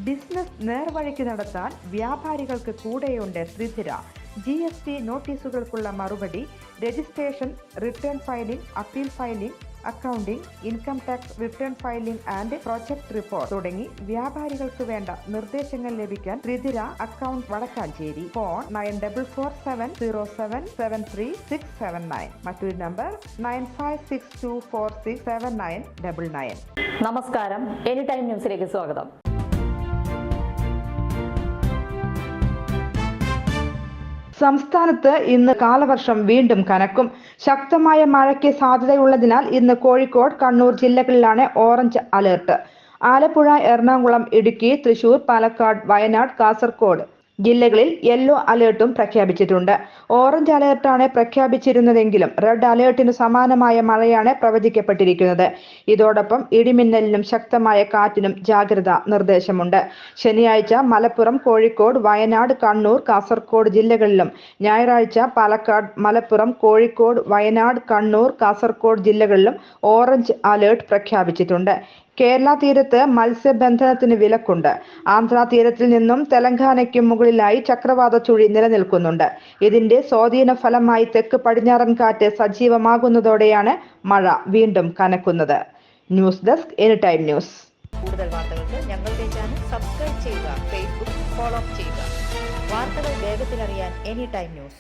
Business നേർവഴിക്ക് നടത്താൻ വ്യാപാരികൾക്ക് കൂടെയുണ്ട് ത്രിധിര. GST നോട്ടീസുകൾക്കുള്ള മറുപടി, registration, return filing, appeal filing, accounting, income tax return filing and project report തുടങ്ങി വ്യാപാരികൾക്ക് വേണ്ട നിർദ്ദേശങ്ങൾ ലഭിക്കാൻ ത്രിധിര അക്കൗണ്ട് വടക്കാഞ്ചേരി. ഫോൺ 9447077369. മറ്റൊരു നമ്പർ 9562467999. നമസ്കാരം, എനി ടൈം ന്യൂസിലേക്ക് സ്വാഗതം. സംസ്ഥാനത്ത് ഇന്ന് കാലവർഷം വീണ്ടും കനക്കും. ശക്തമായ മഴയ്ക്ക് സാധ്യതയുള്ളതിനാൽ ഇന്ന് കോഴിക്കോട്, കണ്ണൂർ ജില്ലകളിലാണ് ഓറഞ്ച് അലർട്ട്. ആലപ്പുഴ, എറണാകുളം, ഇടുക്കി, തൃശൂർ, പാലക്കാട്, വയനാട്, കാസർഗോഡ് ജില്ലകളിൽ യെല്ലോ അലേർട്ടും പ്രഖ്യാപിച്ചിട്ടുണ്ട്. ഓറഞ്ച് അലേർട്ടാണ് പ്രഖ്യാപിച്ചിരുന്നതെങ്കിലും റെഡ് അലേർട്ടിന് സമാനമായ മഴയാണ് പ്രവചിക്കപ്പെട്ടിരിക്കുന്നത്. ഇതോടൊപ്പം ഇടിമിന്നലിനും ശക്തമായ കാറ്റിനും ജാഗ്രതാ നിർദ്ദേശമുണ്ട്. ശനിയാഴ്ച മലപ്പുറം, കോഴിക്കോട്, വയനാട്, കണ്ണൂർ, കാസർഗോഡ് ജില്ലകളിലും ഞായറാഴ്ച പാലക്കാട്, മലപ്പുറം, കോഴിക്കോട്, വയനാട്, കണ്ണൂർ, കാസർഗോഡ് ജില്ലകളിലും ഓറഞ്ച് അലേർട്ട് പ്രഖ്യാപിച്ചിട്ടുണ്ട്. കേരള തീരത്ത് മത്സ്യബന്ധനത്തിന് വിലക്കുണ്ട്. ആന്ധ്രാ തീരത്തിൽ നിന്നും തെലങ്കാനയ്ക്കും മുകളിലായി ചക്രവാത ചുഴി നിലനിൽക്കുന്നുണ്ട്. ഇതിന്റെ സ്വാധീന ഫലമായി തെക്ക് പടിഞ്ഞാറൻ കാറ്റ് സജീവമാകുന്നതോടെയാണ് മഴ വീണ്ടും കനക്കുന്നത്. News desk, any time news. കൂടുതൽ വാർത്തകൾക്ക് ഞങ്ങളുടെ ചാനൽ സബ്സ്ക്രൈബ് ചെയ്യുക, ഫേസ്ബുക്ക് ഫോളോ ചെയ്യുക. വാർത്തകൾ വേഗത്തിലറിയാൻ എനി ടൈം ന്യൂസ്.